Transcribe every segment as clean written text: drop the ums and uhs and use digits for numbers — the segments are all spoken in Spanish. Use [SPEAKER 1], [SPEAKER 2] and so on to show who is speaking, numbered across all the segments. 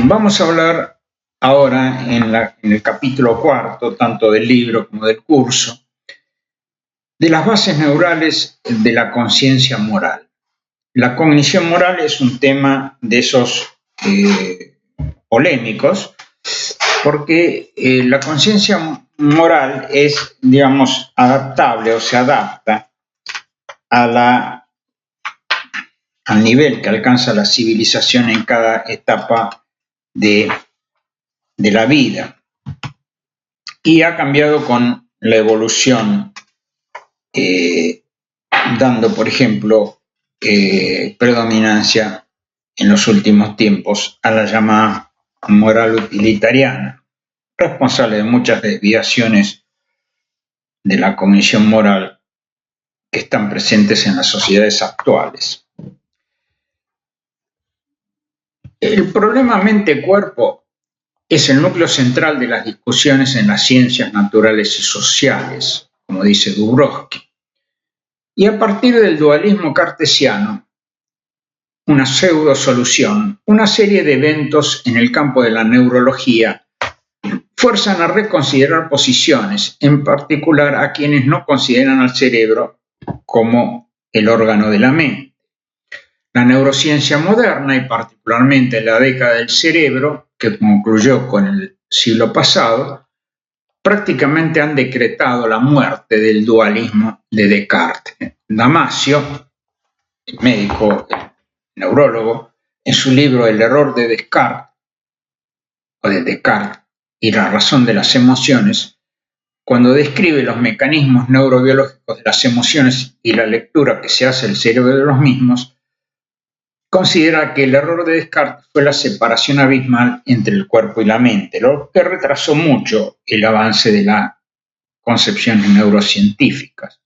[SPEAKER 1] Vamos a hablar ahora en el capítulo cuarto, tanto del libro como del curso, de las bases neurales de la conciencia moral. La cognición moral es un tema de esos polémicos, porque la conciencia moral es, digamos, adaptable o se adapta al nivel que alcanza la civilización en cada etapa de la vida, y ha cambiado con la evolución, dando, por ejemplo, predominancia en los últimos tiempos a la llamada moral utilitariana, responsable de muchas desviaciones de la cognición moral que están presentes en las sociedades actuales. El problema mente-cuerpo es el núcleo central de las discusiones en las ciencias naturales y sociales, como dice Dubrovsky. Y a partir del dualismo cartesiano, una pseudo-solución, una serie de eventos en el campo de la neurología fuerzan a reconsiderar posiciones, en particular a quienes no consideran al cerebro como el órgano de la mente. La neurociencia moderna, y particularmente la década del cerebro, que concluyó con el siglo pasado, prácticamente han decretado la muerte del dualismo de Descartes. Damasio, el médico, el neurólogo, en su libro El error de Descartes, o de Descartes y la razón de las emociones, cuando describe los mecanismos neurobiológicos de las emociones y la lectura que se hace del cerebro de los mismos, considera que el error de Descartes fue la separación abismal entre el cuerpo y la mente, lo que retrasó mucho el avance de las concepciones neurocientíficas.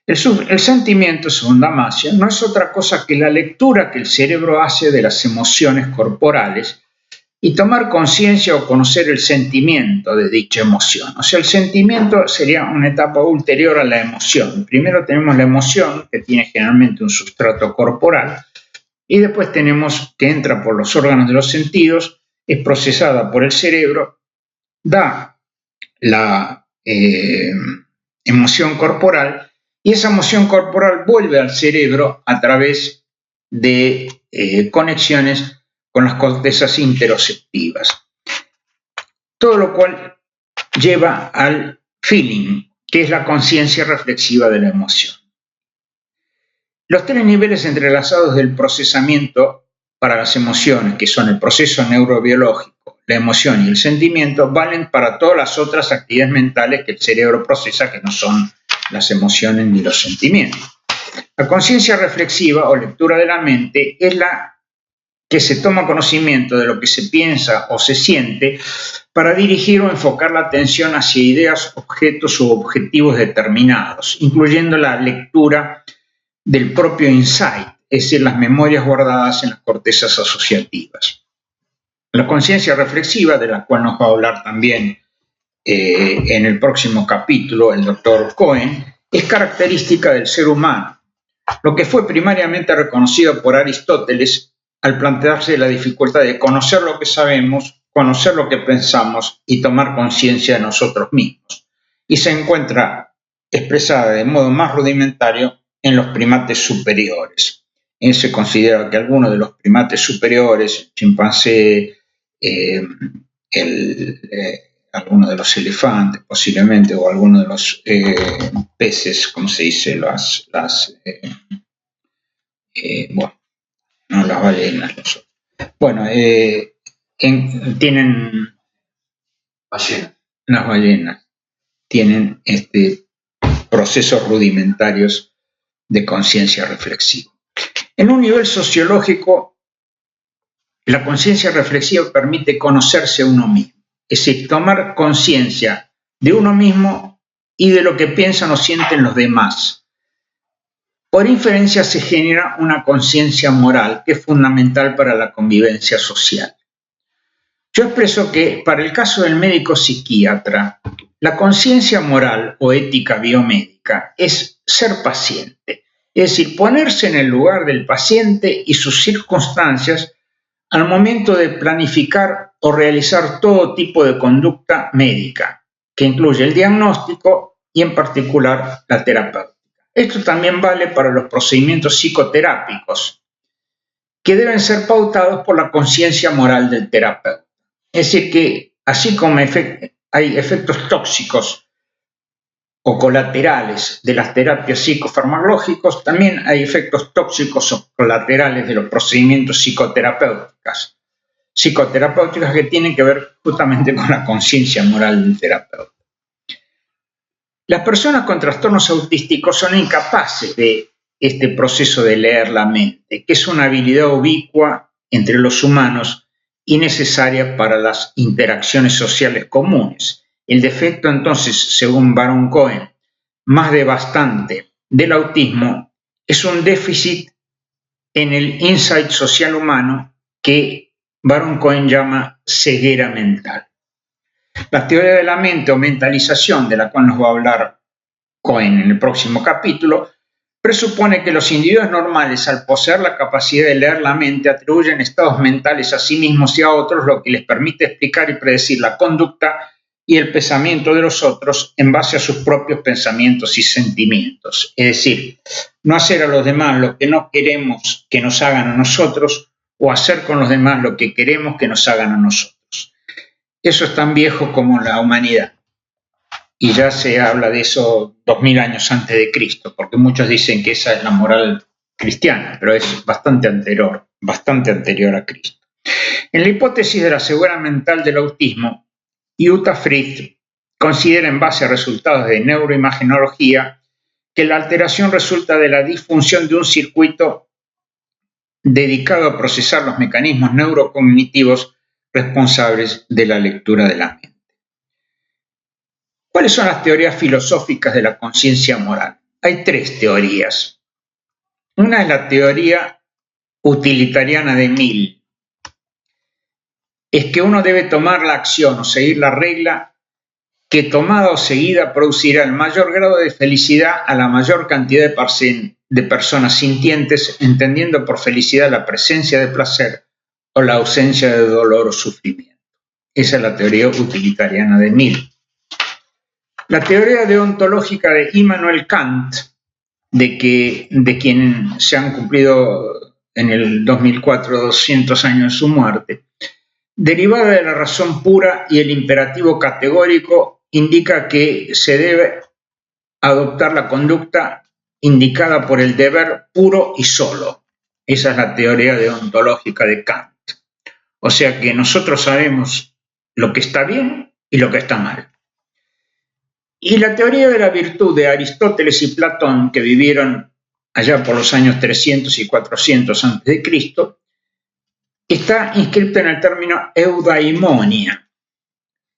[SPEAKER 1] El sentimiento, según Damasio, no es otra cosa que la lectura que el cerebro hace de las emociones corporales y tomar conciencia o conocer el sentimiento de dicha emoción. O sea, el sentimiento sería una etapa ulterior a la emoción. Primero tenemos la emoción, que tiene generalmente un sustrato corporal, y después tenemos que entra por los órganos de los sentidos, es procesada por el cerebro, da la emoción corporal, y esa emoción corporal vuelve al cerebro a través de conexiones con las cortezas interoceptivas. Todo lo cual lleva al feeling, que es la conciencia reflexiva de la emoción. Los tres niveles entrelazados del procesamiento para las emociones, que son el proceso neurobiológico, la emoción y el sentimiento, valen para todas las otras actividades mentales que el cerebro procesa, que no son las emociones ni los sentimientos. La conciencia reflexiva o lectura de la mente es la que se toma conocimiento de lo que se piensa o se siente para dirigir o enfocar la atención hacia ideas, objetos u objetivos determinados, incluyendo la lectura del propio insight, es decir, las memorias guardadas en las cortezas asociativas. La conciencia reflexiva, de la cual nos va a hablar también en el próximo capítulo el doctor Cohen, es característica del ser humano, lo que fue primariamente reconocido por Aristóteles al plantearse la dificultad de conocer lo que sabemos, conocer lo que pensamos y tomar conciencia de nosotros mismos. Y se encuentra expresada de modo más rudimentario en los primates superiores. Se considera que algunos de los primates superiores, el chimpancé, algunos de los elefantes posiblemente, o algunos de los peces, como se dice, las ballenas. Tienen las ballenas tienen procesos rudimentarios de conciencia reflexiva. En un nivel sociológico, la conciencia reflexiva permite conocerse a uno mismo, es decir, tomar conciencia de uno mismo y de lo que piensan o sienten los demás. Por inferencia se genera una conciencia moral que es fundamental para la convivencia social. Yo expreso que para el caso del médico psiquiatra, la conciencia moral o ética biomédica es ser paciente, es decir, ponerse en el lugar del paciente y sus circunstancias al momento de planificar o realizar todo tipo de conducta médica, que incluye el diagnóstico y en particular la terapéutica. Esto también vale para los procedimientos psicoterápicos, que deben ser pautados por la conciencia moral del terapeuta. Es decir, que así como hay efectos tóxicos o colaterales de las terapias psicofarmacológicas, también hay efectos tóxicos o colaterales de los procedimientos psicoterapéuticos que tienen que ver justamente con la conciencia moral del terapeuta. Las personas con trastornos autísticos son incapaces de este proceso de leer la mente, que es una habilidad ubicua entre los humanos y necesaria para las interacciones sociales comunes. El defecto, entonces, según Baron Cohen, más devastante del autismo es un déficit en el insight social humano que Baron Cohen llama ceguera mental. La teoría de la mente o mentalización, de la cual nos va a hablar Cohen en el próximo capítulo, presupone que los individuos normales, al poseer la capacidad de leer la mente, atribuyen estados mentales a sí mismos y a otros, lo que les permite explicar y predecir la conducta y el pensamiento de los otros en base a sus propios pensamientos y sentimientos. Es decir, no hacer a los demás lo que no queremos que nos hagan a nosotros, o hacer con los demás lo que queremos que nos hagan a nosotros. Eso es tan viejo como la humanidad. Y ya se habla de eso 2000 años antes de Cristo, porque muchos dicen que esa es la moral cristiana, pero es bastante anterior a Cristo. En la hipótesis de la ceguera mental del autismo, Jutta Frith considera, en base a resultados de neuroimagenología, que la alteración resulta de la disfunción de un circuito dedicado a procesar los mecanismos neurocognitivos responsables de la lectura de la mente. ¿Cuáles son las teorías filosóficas de la conciencia moral? Hay tres teorías. Una es la teoría utilitariana de Mill. Es que uno debe tomar la acción o seguir la regla que tomada o seguida producirá el mayor grado de felicidad a la mayor cantidad de personas sintientes, entendiendo por felicidad la presencia de placer o la ausencia de dolor o sufrimiento. Esa es la teoría utilitariana de Mill. La teoría deontológica de Immanuel Kant, de quien se han cumplido en el 2004 200 años de su muerte, derivada de la razón pura y el imperativo categórico, indica que se debe adoptar la conducta indicada por el deber puro y solo. Esa es la teoría deontológica de Kant. O sea que nosotros sabemos lo que está bien y lo que está mal. Y la teoría de la virtud de Aristóteles y Platón, que vivieron allá por los años 300 y 400 a.C., está inscrita en el término eudaimonia,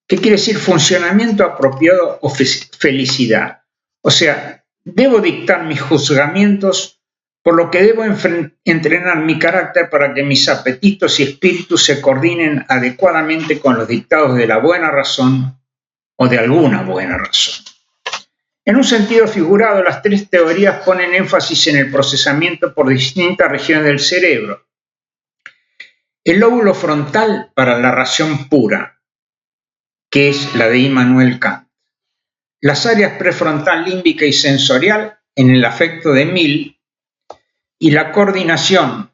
[SPEAKER 1] que quiere decir funcionamiento apropiado o felicidad. O sea, debo dictar mis juzgamientos, por lo que debo entrenar mi carácter para que mis apetitos y espíritus se coordinen adecuadamente con los dictados de la buena razón o de alguna buena razón. En un sentido figurado, las tres teorías ponen énfasis en el procesamiento por distintas regiones del cerebro. El lóbulo frontal para la razón pura, que es la de Immanuel Kant. Las áreas prefrontal, límbica y sensorial en el afecto de Mill, y la coordinación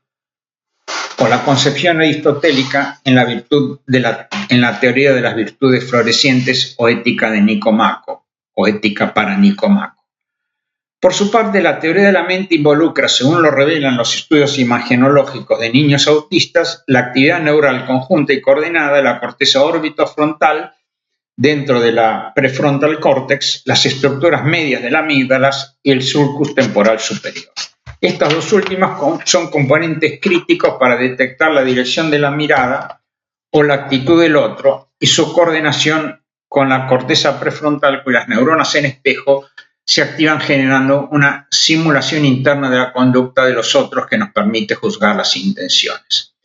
[SPEAKER 1] o la concepción aristotélica en la teoría de las virtudes florecientes o ética de Nicomaco, o ética para Nicomaco. Por su parte, la teoría de la mente involucra, según lo revelan los estudios imagenológicos de niños autistas, la actividad neural conjunta y coordinada de la corteza orbitofrontal dentro de la prefrontal córtex, las estructuras medias de la amígdalas y el sulcus temporal superior. Estas dos últimas son componentes críticos para detectar la dirección de la mirada o la actitud del otro y su coordinación con la corteza prefrontal, cuyas neuronas en espejo se activan generando una simulación interna de la conducta de los otros que nos permite juzgar las intenciones.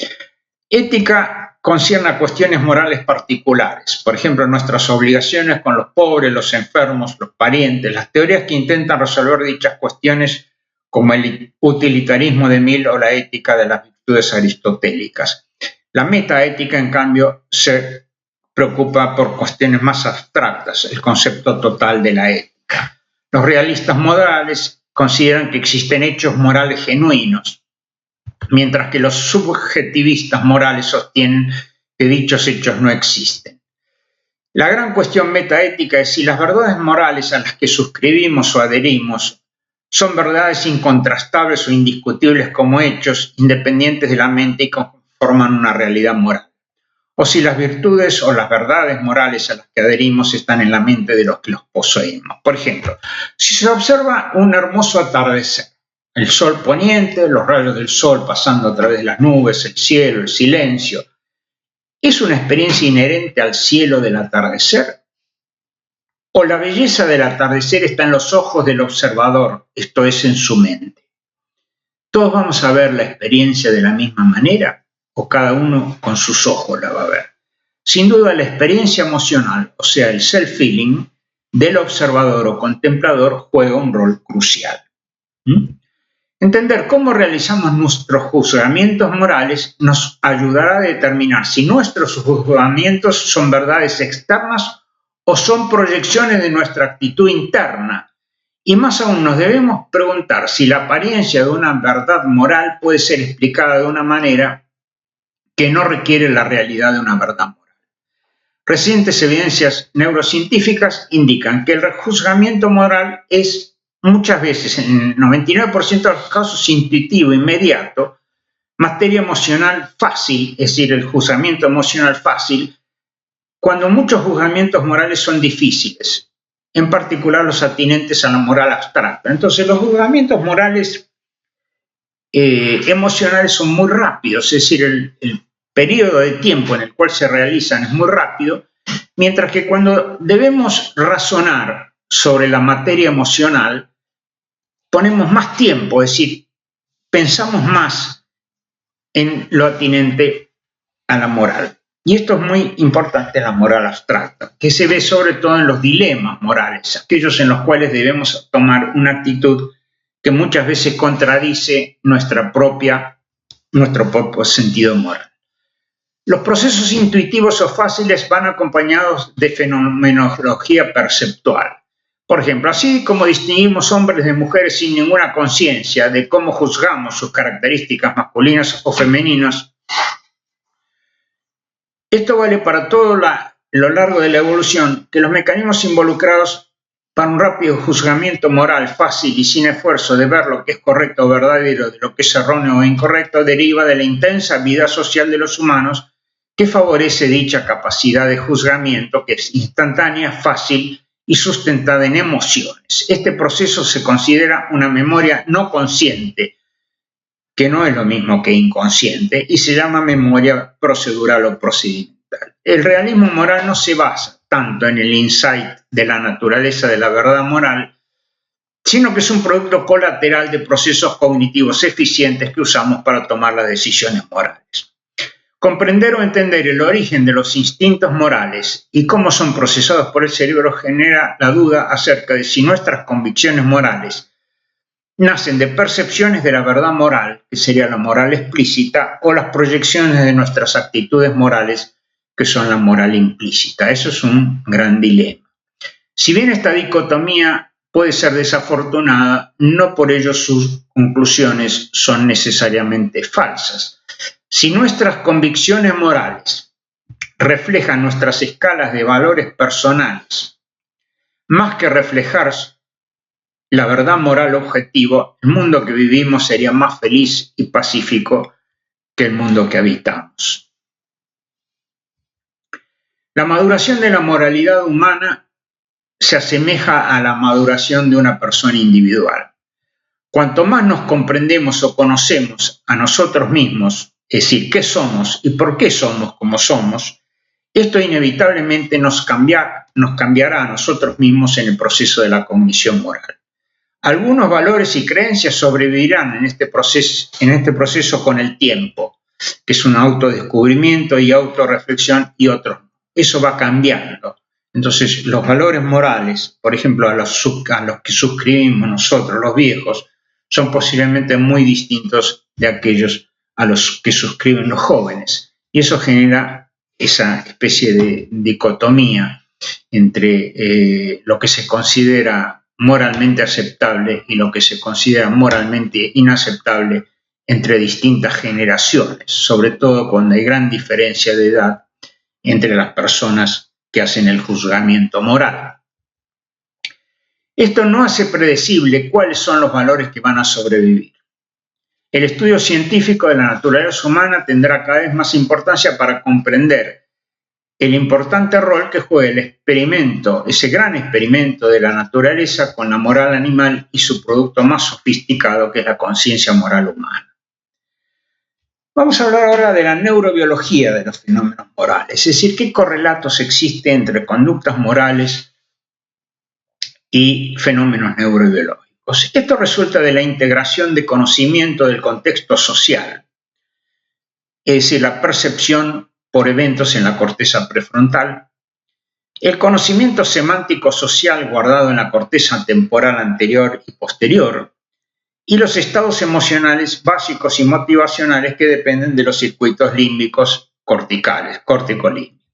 [SPEAKER 1] Ética concierne a cuestiones morales particulares, por ejemplo, nuestras obligaciones con los pobres, los enfermos, los parientes, las teorías que intentan resolver dichas cuestiones como el utilitarismo de Mill o la ética de las virtudes aristotélicas. La metaética, en cambio, se preocupa por cuestiones más abstractas, el concepto total de la ética. Los realistas morales consideran que existen hechos morales genuinos, mientras que los subjetivistas morales sostienen que dichos hechos no existen. La gran cuestión metaética es si las verdades morales a las que suscribimos o adherimos son verdades incontrastables o indiscutibles como hechos independientes de la mente y conforman una realidad moral, o si las virtudes o las verdades morales a las que adherimos están en la mente de los que los poseemos. Por ejemplo, si se observa un hermoso atardecer, el sol poniente, los rayos del sol pasando a través de las nubes, el cielo, el silencio, ¿es una experiencia inherente al cielo del atardecer? ¿O la belleza del atardecer está en los ojos del observador, esto es, en su mente? ¿Todos vamos a ver la experiencia de la misma manera o cada uno con sus ojos la va a ver? Sin duda, la experiencia emocional, o sea, el self-feeling del observador o contemplador juega un rol crucial. Entender cómo realizamos nuestros juzgamientos morales nos ayudará a determinar si nuestros juzgamientos son verdades externas o son proyecciones de nuestra actitud interna. Y más aún nos debemos preguntar si la apariencia de una verdad moral puede ser explicada de una manera que no requiere la realidad de una verdad moral. Recientes evidencias neurocientíficas indican que el juzgamiento moral es muchas veces, en el 99% de los casos, intuitivo, inmediato, materia emocional fácil, es decir, el juzgamiento emocional fácil, cuando muchos juzgamientos morales son difíciles, en particular los atinentes a la moral abstracta. Entonces, los juzgamientos morales emocionales son muy rápidos, es decir, el periodo de tiempo en el cual se realizan es muy rápido, mientras que cuando debemos razonar sobre la materia emocional, ponemos más tiempo, es decir, pensamos más en lo atinente a la moral. Y esto es muy importante en la moral abstracta, que se ve sobre todo en los dilemas morales, aquellos en los cuales debemos tomar una actitud que muchas veces contradice nuestro propio sentido moral. Los procesos intuitivos o fáciles van acompañados de fenomenología perceptual. Por ejemplo, así como distinguimos hombres de mujeres sin ninguna conciencia de cómo juzgamos sus características masculinas o femeninas, esto vale para todo lo largo de la evolución, que los mecanismos involucrados para un rápido juzgamiento moral fácil y sin esfuerzo de ver lo que es correcto o verdadero de lo que es erróneo o incorrecto deriva de la intensa vida social de los humanos que favorece dicha capacidad de juzgamiento que es instantánea, fácil y sustentada en emociones. Este proceso se considera una memoria no consciente, que no es lo mismo que inconsciente, y se llama memoria procedural o procedimental. El realismo moral no se basa tanto en el insight de la naturaleza de la verdad moral, sino que es un producto colateral de procesos cognitivos eficientes que usamos para tomar las decisiones morales. Comprender o entender el origen de los instintos morales y cómo son procesados por el cerebro genera la duda acerca de si nuestras convicciones morales nacen de percepciones de la verdad moral, que sería la moral explícita, o las proyecciones de nuestras actitudes morales, que son la moral implícita. Eso es un gran dilema. Si bien esta dicotomía puede ser desafortunada, no por ello sus conclusiones son necesariamente falsas. Si nuestras convicciones morales reflejan nuestras escalas de valores personales, más que reflejar la verdad moral objetivo, el mundo que vivimos sería más feliz y pacífico que el mundo que habitamos. La maduración de la moralidad humana se asemeja a la maduración de una persona individual. Cuanto más nos comprendemos o conocemos a nosotros mismos, es decir, qué somos y por qué somos como somos, esto inevitablemente nos cambiará a nosotros mismos en el proceso de la cognición moral. Algunos valores y creencias sobrevivirán en este proceso con el tiempo, que es un autodescubrimiento y autorreflexión, y otros no. Eso va cambiando. Entonces, los valores morales, por ejemplo, a los que suscribimos nosotros, los viejos, son posiblemente muy distintos de aquellos a los que suscriben los jóvenes. y eso genera esa especie de dicotomía entre lo que se considera moralmente aceptable y lo que se considera moralmente inaceptable entre distintas generaciones, sobre todo cuando hay gran diferencia de edad entre las personas que hacen el juzgamiento moral. Esto no hace predecible cuáles son los valores que van a sobrevivir. El estudio científico de la naturaleza humana tendrá cada vez más importancia para comprender el importante rol que juega el experimento, ese gran experimento de la naturaleza con la moral animal y su producto más sofisticado, que es la conciencia moral humana. Vamos a hablar ahora de la neurobiología de los fenómenos morales, es decir, qué correlatos existen entre conductas morales y fenómenos neurobiológicos. Esto resulta de la integración de conocimiento del contexto social, es decir, la percepción por eventos en la corteza prefrontal, el conocimiento semántico social guardado en la corteza temporal anterior y posterior, y los estados emocionales básicos y motivacionales que dependen de los circuitos límbicos corticales, corticolímbicos.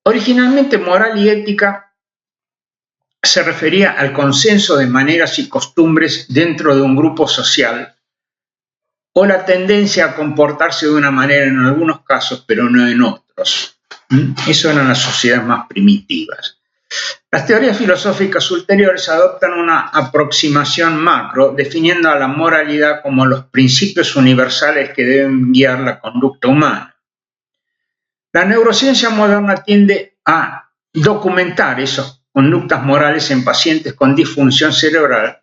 [SPEAKER 1] Originalmente, moral y ética se refería al consenso de maneras y costumbres dentro de un grupo social o la tendencia a comportarse de una manera en algunos casos, pero no en otros. Eso eran las sociedades más primitivas. Las teorías filosóficas ulteriores adoptan una aproximación macro, definiendo a la moralidad como los principios universales que deben guiar la conducta humana. La neurociencia moderna tiende a documentar esas conductas morales en pacientes con disfunción cerebral,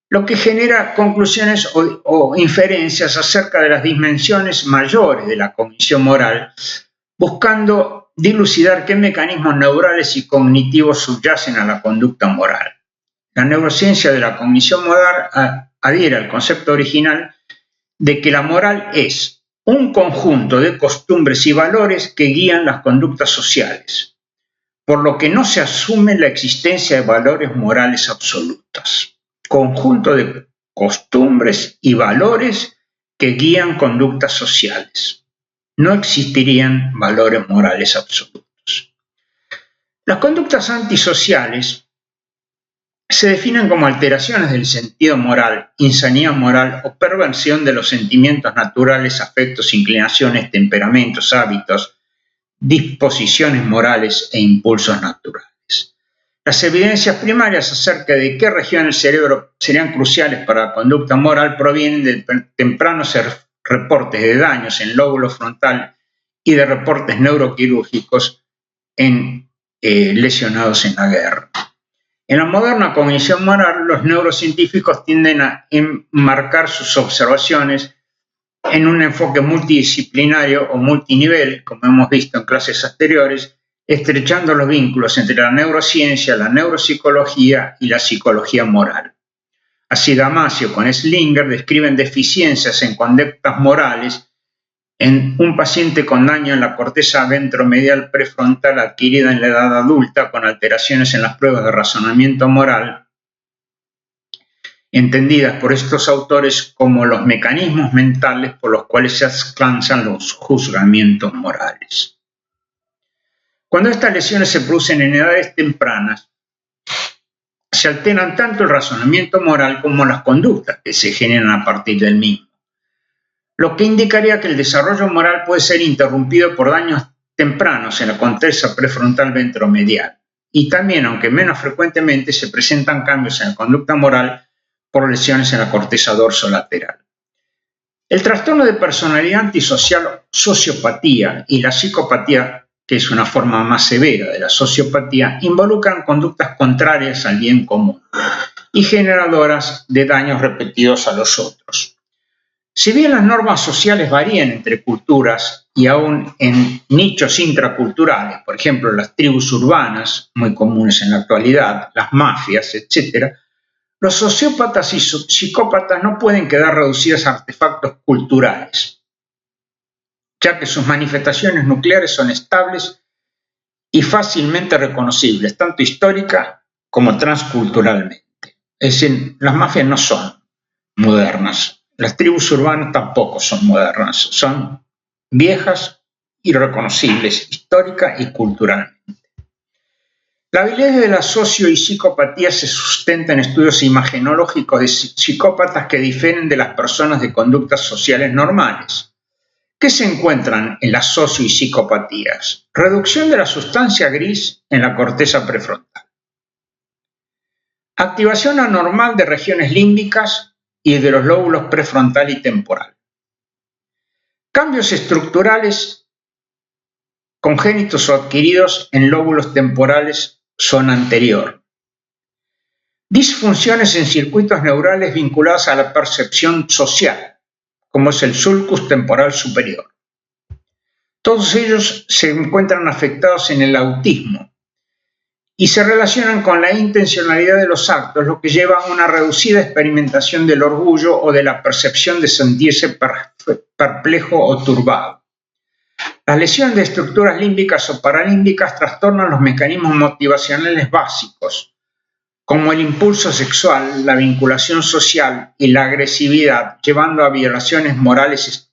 [SPEAKER 1] lo que genera conclusiones o inferencias acerca de las dimensiones mayores de la cognición moral, buscando dilucidar qué mecanismos neurales y cognitivos subyacen a la conducta moral. La neurociencia de la cognición moral adhiere al concepto original de que la moral es un conjunto de costumbres y valores que guían las conductas sociales, por lo que no se asume la existencia de valores morales absolutas. Conjunto de costumbres y valores que guían conductas sociales. No existirían valores morales absolutos. Las conductas antisociales se definen como alteraciones del sentido moral, insanidad moral o perversión de los sentimientos naturales, afectos, inclinaciones, temperamentos, hábitos, disposiciones morales e impulsos naturales. Las evidencias primarias acerca de qué regiones del cerebro serían cruciales para la conducta moral provienen de tempranos reportes de daños en el lóbulo frontal y de reportes neuroquirúrgicos en lesionados en la guerra. En la moderna cognición moral, los neurocientíficos tienden a enmarcar sus observaciones en un enfoque multidisciplinario o multinivel, como hemos visto en clases anteriores, estrechando los vínculos entre la neurociencia, la neuropsicología y la psicología moral. Así, Damasio con Slinger describen deficiencias en conductas morales en un paciente con daño en la corteza ventromedial prefrontal adquirida en la edad adulta con alteraciones en las pruebas de razonamiento moral, entendidas por estos autores como los mecanismos mentales por los cuales se alcanzan los juzgamientos morales. Cuando estas lesiones se producen en edades tempranas, se alteran tanto el razonamiento moral como las conductas que se generan a partir del mismo, lo que indicaría que el desarrollo moral puede ser interrumpido por daños tempranos en la corteza prefrontal ventromedial y también, aunque menos frecuentemente, se presentan cambios en la conducta moral por lesiones en la corteza dorsolateral. El trastorno de personalidad antisocial, sociopatía, y la psicopatía, que es una forma más severa de la sociopatía, involucran conductas contrarias al bien común y generadoras de daños repetidos a los otros. Si bien las normas sociales varían entre culturas y aún en nichos intraculturales, por ejemplo las tribus urbanas, muy comunes en la actualidad, las mafias, etc., los sociópatas y psicópatas no pueden quedar reducidos a artefactos culturales, ya que sus manifestaciones nucleares son estables y fácilmente reconocibles, tanto histórica como transculturalmente. Es decir, las mafias no son modernas, Las tribus urbanas tampoco son modernas, son viejas y reconocibles histórica y culturalmente. La validez de la socio y psicopatía se sustenta en estudios imagenológicos de psicópatas que difieren de las personas de conductas sociales normales. ¿Qué se encuentran en las socio y psicopatías? Reducción de la sustancia gris en la corteza prefrontal. Activación anormal de regiones límbicas y de los lóbulos prefrontal y temporal. Cambios estructurales congénitos o adquiridos en lóbulos temporales zona anterior. Disfunciones en circuitos neurales vinculados a la percepción social, como es el sulcus temporal superior. Todos ellos se encuentran afectados en el autismo y se relacionan con la intencionalidad de los actos, lo que lleva a una reducida experimentación del orgullo o de la percepción de sentirse perplejo o turbado. Las lesiones de estructuras límbicas o paralímbicas trastornan los mecanismos motivacionales básicos, como el impulso sexual, la vinculación social y la agresividad, llevando a violaciones morales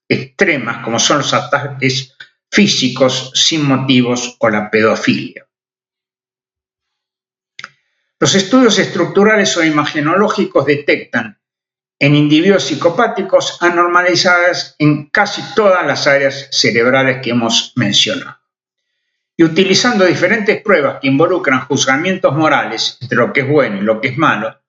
[SPEAKER 1] extremas, como son los ataques físicos sin motivos o la pedofilia. Los estudios estructurales o imagenológicos detectan en individuos psicopáticos anormalizadas en casi todas las áreas cerebrales que hemos mencionado. Y utilizando diferentes pruebas que involucran juzgamientos morales entre lo que es bueno y lo que es malo,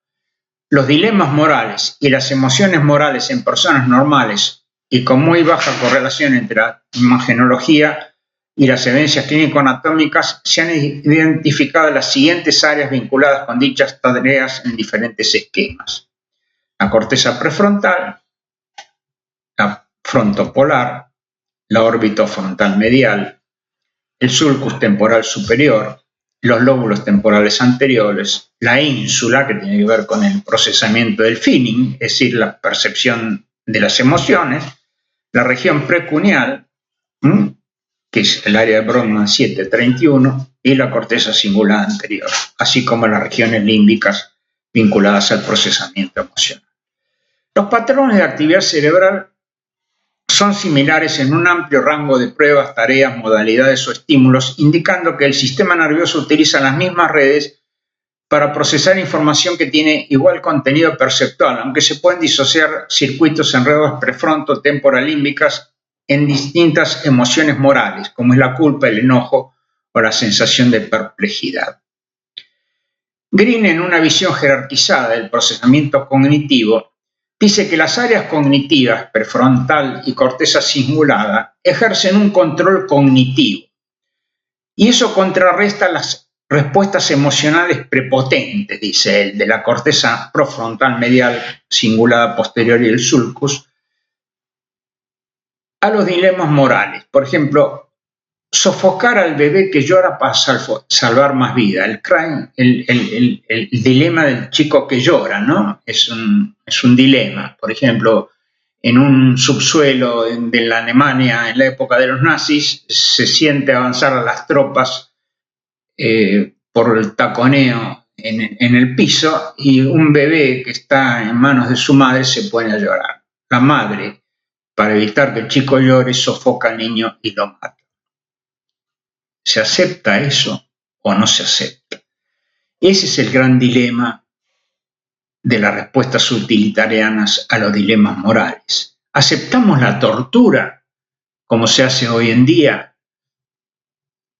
[SPEAKER 1] los dilemas morales y las emociones morales en personas normales y con muy baja correlación entre la imagenología y las evidencias clínico-anatómicas, se han identificado las siguientes áreas vinculadas con dichas tareas en diferentes esquemas. La corteza prefrontal, la frontopolar, la orbitofrontal medial, el sulcus temporal superior, los lóbulos temporales anteriores, la ínsula, que tiene que ver con el procesamiento del feeling, es decir, la percepción de las emociones, la región precuneal, que es el área de Brodmann 731, y la corteza cingulada anterior, así como las regiones límbicas vinculadas al procesamiento emocional. Los patrones de actividad cerebral son similares en un amplio rango de pruebas, tareas, modalidades o estímulos, indicando que el sistema nervioso utiliza las mismas redes para procesar información que tiene igual contenido perceptual, aunque se pueden disociar circuitos en redes prefronto-temporalímbicas en distintas emociones morales, como es la culpa, el enojo o la sensación de perplejidad. Green, en una visión jerarquizada del procesamiento cognitivo, dice que las áreas cognitivas, prefrontal y corteza cingulada, ejercen un control cognitivo y eso contrarresta las respuestas emocionales prepotentes, dice él, de la corteza prefrontal medial, cingulada posterior y el sulcus, a los dilemas morales. Por ejemplo, sofocar al bebé que llora para salvar más vida. El dilema del chico que llora, ¿no? Es un dilema. Por ejemplo, en un subsuelo de la Alemania en la época de los nazis, se siente avanzar a las tropas por el taconeo en el piso y un bebé que está en manos de su madre se pone a llorar. La madre, para evitar que el chico llore, sofoca al niño y lo mata. ¿Se acepta eso o no se acepta? Ese es el gran dilema de las respuestas utilitarianas a los dilemas morales. ¿Aceptamos la tortura, como se hace hoy en día,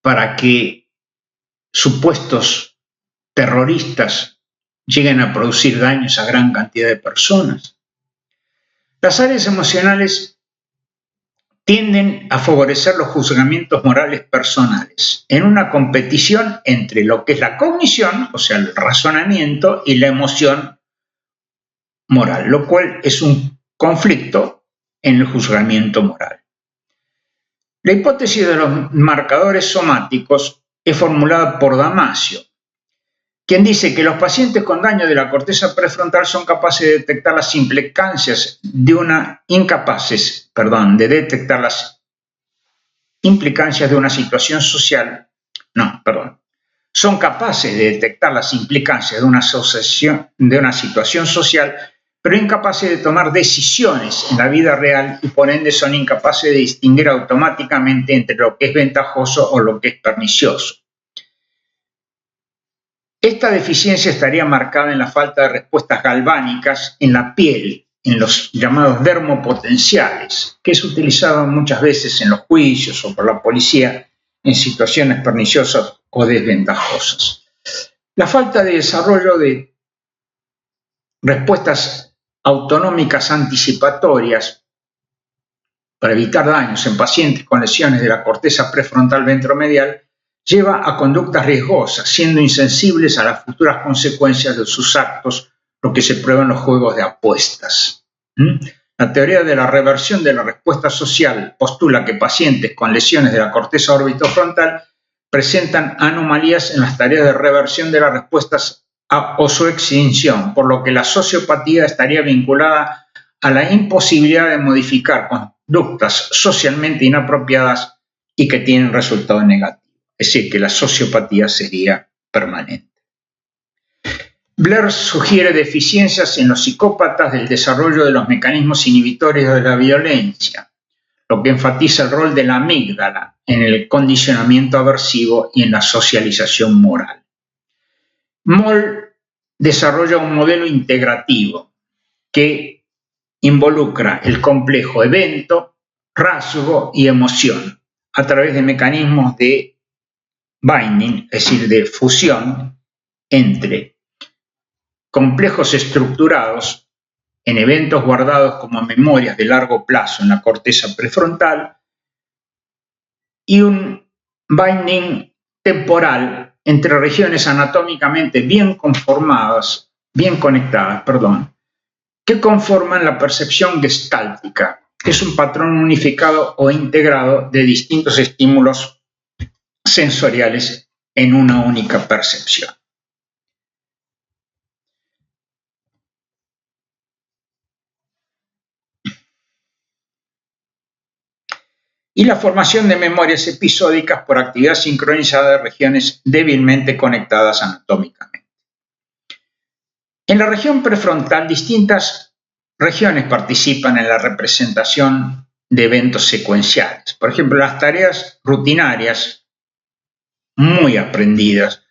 [SPEAKER 1] para que supuestos terroristas lleguen a producir daños a gran cantidad de personas? Las áreas emocionales tienden a favorecer los juzgamientos morales personales en una competición entre lo que es la cognición, o sea, el razonamiento, y la emoción moral, lo cual es un conflicto en el juzgamiento moral. La hipótesis de los marcadores somáticos es formulada por Damasio, quien dice que los pacientes con daño de la corteza prefrontal son capaces de detectar las implicancias de una situación social, son capaces de detectar las implicancias de una situación social pero incapaces de tomar decisiones en la vida real y por ende son incapaces de distinguir automáticamente entre lo que es ventajoso o lo que es pernicioso. Esta deficiencia estaría marcada en la falta de respuestas galvánicas en la piel, en los llamados dermopotenciales, que es utilizado muchas veces en los juicios o por la policía en situaciones perniciosas o desventajosas. La falta de desarrollo de respuestas autonómicas anticipatorias para evitar daños en pacientes con lesiones de la corteza prefrontal ventromedial lleva a conductas riesgosas, siendo insensibles a las futuras consecuencias de sus actos, lo que se prueba en los juegos de apuestas. La teoría de la reversión de la respuesta social postula que pacientes con lesiones de la corteza orbitofrontal presentan anomalías en las tareas de reversión de las respuestas o su extinción, por lo que la sociopatía estaría vinculada a la imposibilidad de modificar conductas socialmente inapropiadas y que tienen resultados negativos. Es decir, que la sociopatía sería permanente. Blair sugiere deficiencias en los psicópatas del desarrollo de los mecanismos inhibitorios de la violencia, lo que enfatiza el rol de la amígdala en el condicionamiento aversivo y en la socialización moral. Moll desarrolla un modelo integrativo que involucra el complejo evento, rasgo y emoción a través de mecanismos de binding, es decir, de fusión entre complejos estructurados en eventos guardados como memorias de largo plazo en la corteza prefrontal y un binding temporal entre regiones anatómicamente bien conectadas, que conforman la percepción gestáltica, que es un patrón unificado o integrado de distintos estímulos sensoriales en una única percepción. Y la formación de memorias episódicas por actividad sincronizada de regiones débilmente conectadas anatómicamente. En la región prefrontal, distintas regiones participan en la representación de eventos secuenciales. Por ejemplo, las tareas rutinarias, muy aprendidas,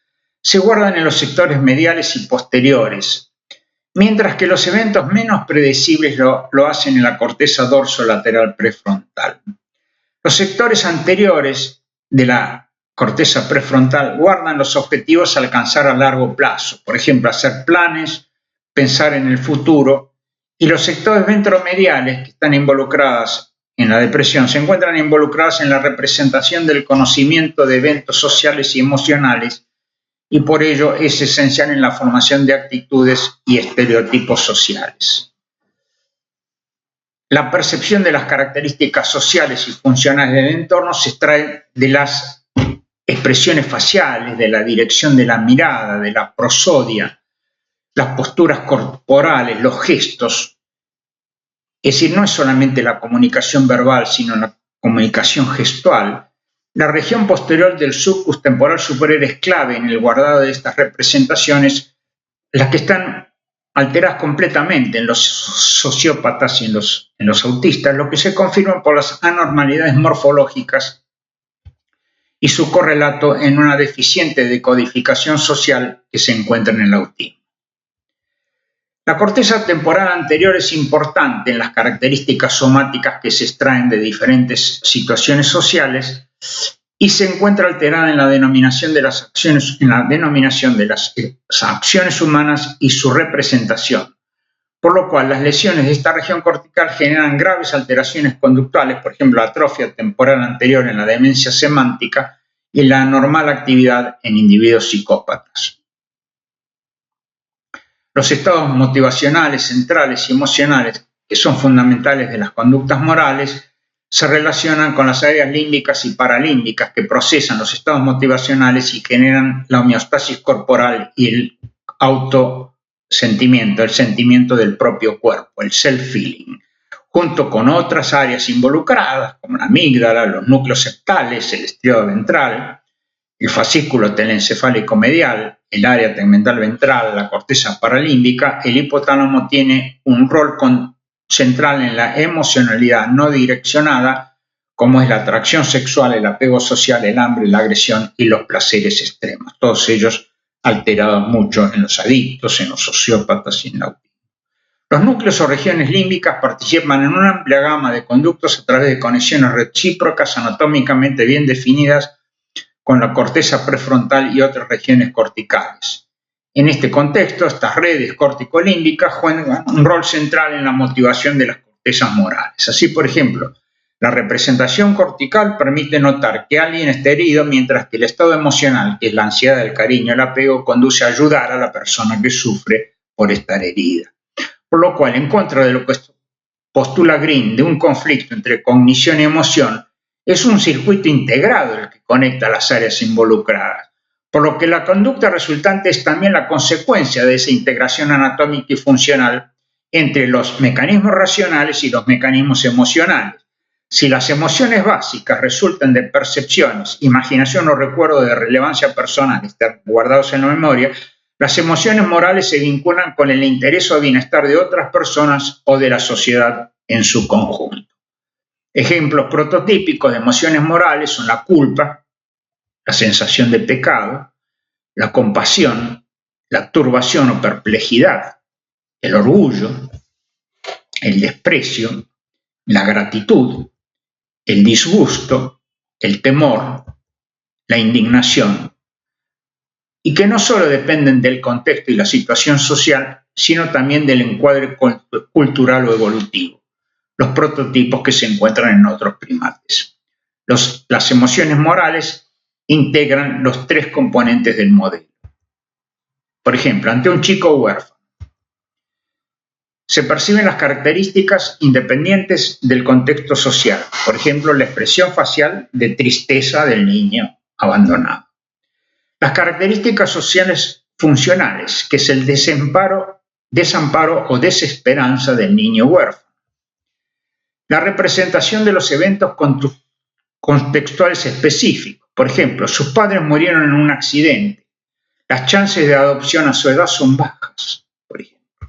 [SPEAKER 1] se guardan en los sectores mediales y posteriores, mientras que los eventos menos predecibles lo hacen en la corteza dorsolateral prefrontal. Los sectores anteriores de la corteza prefrontal guardan los objetivos a alcanzar a largo plazo, por ejemplo, hacer planes, pensar en el futuro, y los sectores ventromediales que están involucrados en la depresión se encuentran involucrados en la representación del conocimiento de eventos sociales y emocionales y por ello es esencial en la formación de actitudes y estereotipos sociales. La percepción de las características sociales y funcionales del entorno se extrae de las expresiones faciales, de la dirección de la mirada, de la prosodia, las posturas corporales, los gestos. Es decir, no es solamente la comunicación verbal, sino la comunicación gestual. La región posterior del sulcus temporal superior es clave en el guardado de estas representaciones, las que están alteradas completamente en los sociópatas y en los autistas, lo que se confirma por las anormalidades morfológicas y su correlato en una deficiente decodificación social que se encuentra en el autismo. La corteza temporal anterior es importante en las características somáticas que se extraen de diferentes situaciones sociales y se encuentra alterada en la denominación de las acciones humanas y su representación, por lo cual las lesiones de esta región cortical generan graves alteraciones conductuales, por ejemplo, atrofia temporal anterior en la demencia semántica y la anormal actividad en individuos psicópatas. Los estados motivacionales, centrales y emocionales, que son fundamentales de las conductas morales, se relacionan con las áreas límbicas y paralímbicas que procesan los estados motivacionales y generan la homeostasis corporal y el autosentimiento, el sentimiento del propio cuerpo, el self-feeling, junto con otras áreas involucradas como la amígdala, los núcleos septales, el estriado ventral, el fascículo telencefálico medial, el área tegmental ventral, la corteza paralímbica, el hipotálamo tiene un rol central en la emocionalidad no direccionada, como es la atracción sexual, el apego social, el hambre, la agresión y los placeres extremos. Todos ellos alterados mucho en los adictos, en los sociópatas y en el autismo. Los núcleos o regiones límbicas participan en una amplia gama de conductos a través de conexiones recíprocas anatómicamente bien definidas con la corteza prefrontal y otras regiones corticales. En este contexto, estas redes corticolímbicas juegan un rol central en la motivación de las cortezas morales. Así, por ejemplo, la representación cortical permite notar que alguien está herido, mientras que el estado emocional, que es la ansiedad, el cariño, el apego, conduce a ayudar a la persona que sufre por estar herida. Por lo cual, en contra de lo que postula Green de un conflicto entre cognición y emoción, es un circuito integrado el que conecta las áreas involucradas, por lo que la conducta resultante es también la consecuencia de esa integración anatómica y funcional entre los mecanismos racionales y los mecanismos emocionales. Si las emociones básicas resultan de percepciones, imaginación o recuerdo de relevancia personal, están guardados en la memoria, las emociones morales se vinculan con el interés o bienestar de otras personas o de la sociedad en su conjunto. Ejemplos prototípicos de emociones morales son la culpa, la sensación de pecado, la compasión, la turbación o perplejidad, el orgullo, el desprecio, la gratitud, el disgusto, el temor, la indignación, y que no solo dependen del contexto y la situación social, sino también del encuadre cultural o evolutivo, los prototipos que se encuentran en otros primates. Las emociones morales integran los tres componentes del modelo. Por ejemplo, ante un chico huérfano, se perciben las características independientes del contexto social, por ejemplo, la expresión facial de tristeza del niño abandonado. Las características sociales funcionales, que es el desamparo o desesperanza del niño huérfano. La representación de los eventos contextuales específicos. Por ejemplo, sus padres murieron en un accidente. Las chances de adopción a su edad son bajas, por ejemplo.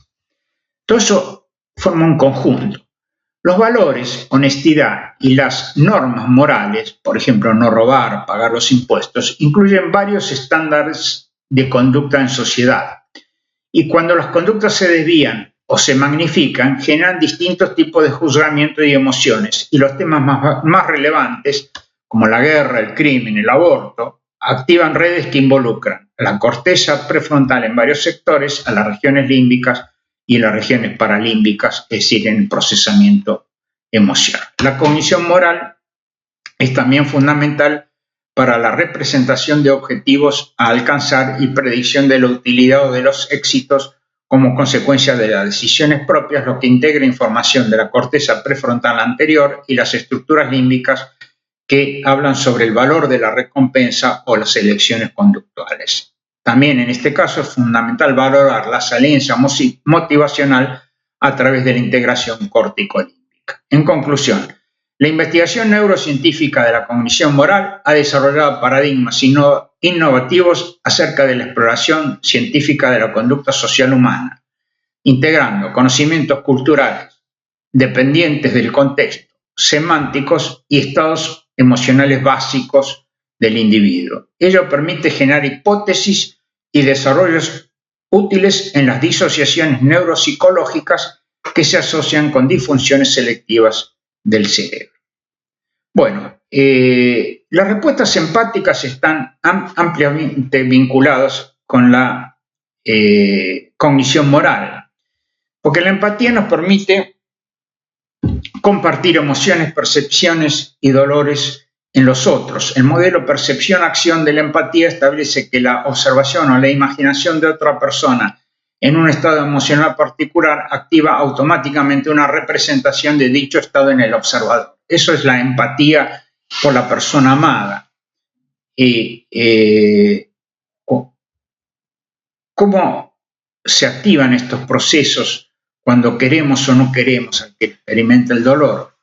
[SPEAKER 1] Todo eso forma un conjunto. Los valores, honestidad y las normas morales, por ejemplo, no robar, pagar los impuestos, incluyen varios estándares de conducta en sociedad. Y cuando las conductas se desvían o se magnifican, generan distintos tipos de juzgamiento y emociones. Y los temas más relevantes, como la guerra, el crimen, el aborto, activan redes que involucran a la corteza prefrontal en varios sectores, a las regiones límbicas y en las regiones paralímbicas, es decir, en el procesamiento emocional. La cognición moral es también fundamental para la representación de objetivos a alcanzar y predicción de la utilidad o de los éxitos como consecuencia de las decisiones propias, lo que integra información de la corteza prefrontal anterior y las estructuras límbicas que hablan sobre el valor de la recompensa o las elecciones conductuales. También en este caso es fundamental valorar la saliencia motivacional a través de la integración córtico-límbica. En conclusión, la investigación neurocientífica de la cognición moral ha desarrollado paradigmas innovativos acerca de la exploración científica de la conducta social humana, integrando conocimientos culturales dependientes del contexto, semánticos y estados emocionales básicos del individuo. Ello permite generar hipótesis y desarrollos útiles en las disociaciones neuropsicológicas que se asocian con disfunciones selectivas del cerebro. Bueno, las respuestas empáticas están ampliamente vinculadas con la cognición moral, porque la empatía nos permite compartir emociones, percepciones y dolores en los otros. El modelo percepción-acción de la empatía establece que la observación o la imaginación de otra persona en un estado emocional particular activa automáticamente una representación de dicho estado en el observador. Eso es la empatía por la persona amada. ¿Cómo se activan estos procesos cuando queremos o no queremos al que experimenta el dolor?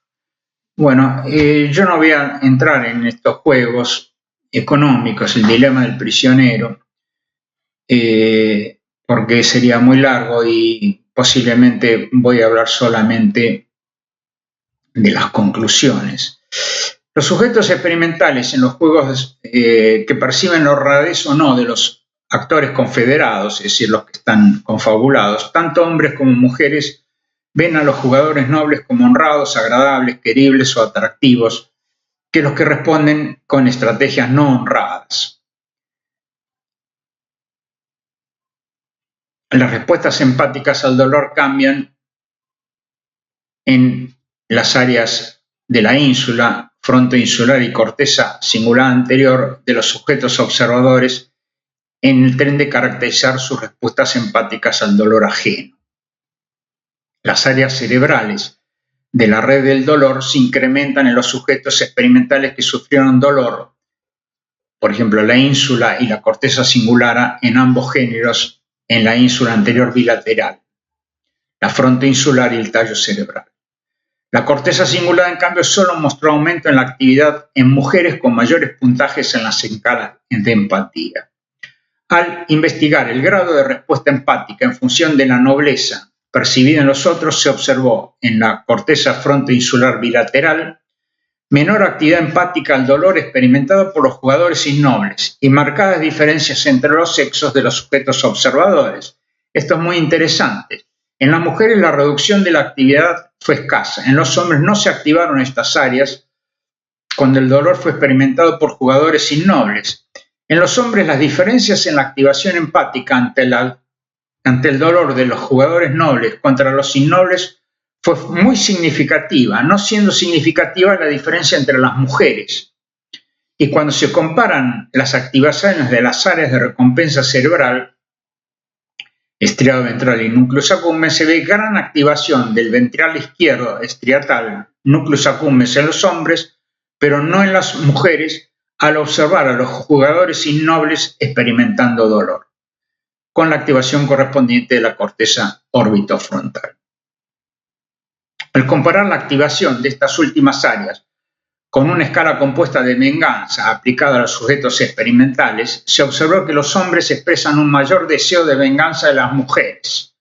[SPEAKER 1] Bueno, yo no voy a entrar en estos juegos económicos, el dilema del prisionero, porque sería muy largo y posiblemente voy a hablar solamente de las conclusiones. Los sujetos experimentales en los juegos que perciben la honradez o no de los actores confederados, es decir, los que están confabulados, tanto hombres como mujeres ven a los jugadores nobles como honrados, agradables, queribles o atractivos, que los que responden con estrategias no honradas. Las respuestas empáticas al dolor cambian en las áreas de la ínsula, frontoinsular y corteza cingulada anterior de los sujetos observadores en el tren de caracterizar sus respuestas empáticas al dolor ajeno. Las áreas cerebrales de la red del dolor se incrementan en los sujetos experimentales que sufrieron dolor, por ejemplo, la ínsula y la corteza cingulada en ambos géneros en la ínsula anterior bilateral, la frontoinsular y el tallo cerebral. La corteza cingulada, en cambio, solo mostró aumento en la actividad en mujeres con mayores puntajes en las escalas de empatía. Al investigar el grado de respuesta empática en función de la nobleza percibida en los otros, se observó en la corteza frontoinsular bilateral menor actividad empática al dolor experimentado por los jugadores innobles y marcadas diferencias entre los sexos de los sujetos observadores. Esto es muy interesante. En las mujeres la reducción de la actividad fue escasa. En los hombres no se activaron estas áreas cuando el dolor fue experimentado por jugadores innobles. En los hombres las diferencias en la activación empática ante el dolor de los jugadores nobles contra los innobles fue muy significativa, no siendo significativa la diferencia entre las mujeres. Y cuando se comparan las activaciones de las áreas de recompensa cerebral, estriado ventral y núcleus accumbens, se ve gran activación del ventral izquierdo estriatal, núcleus accumbens en los hombres, pero no en las mujeres, al observar a los jugadores innobles experimentando dolor, con la activación correspondiente de la corteza orbitofrontal. Al comparar la activación de estas últimas áreas con una escala compuesta de venganza aplicada a los sujetos experimentales, se observó que los hombres expresan un mayor deseo de venganza de las mujeres,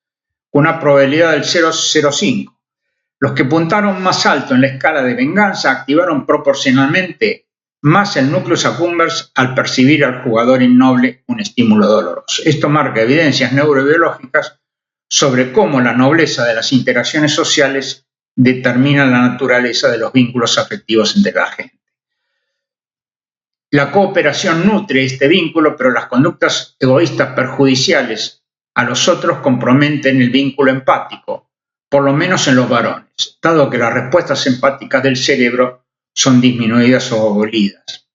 [SPEAKER 1] con una probabilidad del 0,05. Los que puntaron más alto en la escala de venganza activaron proporcionalmente más el núcleus accumbens al percibir al jugador innoble un estímulo doloroso. Esto marca evidencias neurobiológicas sobre cómo la nobleza de las interacciones sociales determina la naturaleza de los vínculos afectivos entre la gente. La cooperación nutre este vínculo, pero las conductas egoístas perjudiciales a los otros comprometen el vínculo empático, por lo menos en los varones, dado que las respuestas empáticas del cerebro son disminuidas o abolidas.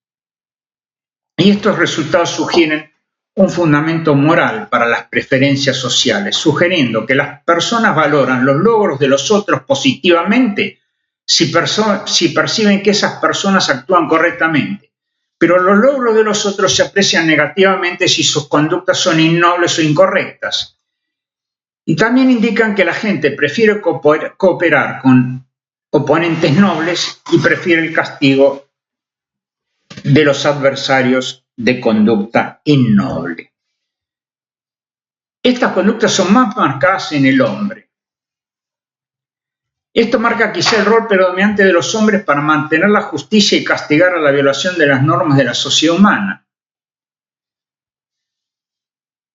[SPEAKER 1] Y estos resultados sugieren un fundamento moral para las preferencias sociales, sugiriendo que las personas valoran los logros de los otros positivamente si perciben que esas personas actúan correctamente, pero los logros de los otros se aprecian negativamente si sus conductas son innobles o incorrectas. Y también indican que la gente prefiere cooperar con oponentes nobles y prefiere el castigo de los adversarios de conducta innoble. Estas conductas son más marcadas en el hombre. Esto marca quizá el rol predominante de los hombres para mantener la justicia y castigar a la violación de las normas de la sociedad humana.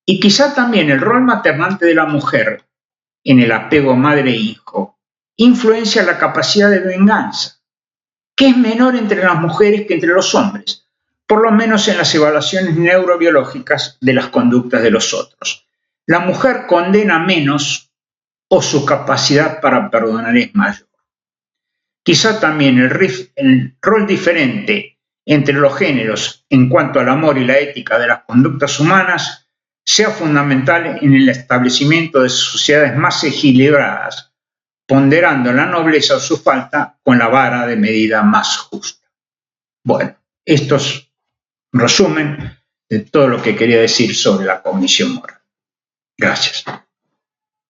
[SPEAKER 1] Y quizá también el rol maternante de la mujer en el apego madre-hijo influencia la capacidad de venganza, que es menor entre las mujeres que entre los hombres, por lo menos en las evaluaciones neurobiológicas de las conductas de los otros. La mujer condena menos o su capacidad para perdonar es mayor. Quizá también el rol diferente entre los géneros en cuanto al amor y la ética de las conductas humanas sea fundamental en el establecimiento de sociedades más equilibradas, ponderando la nobleza o su falta con la vara de medida más justa. Bueno, esto es resumen de todo lo que quería decir sobre la cognición moral. Gracias.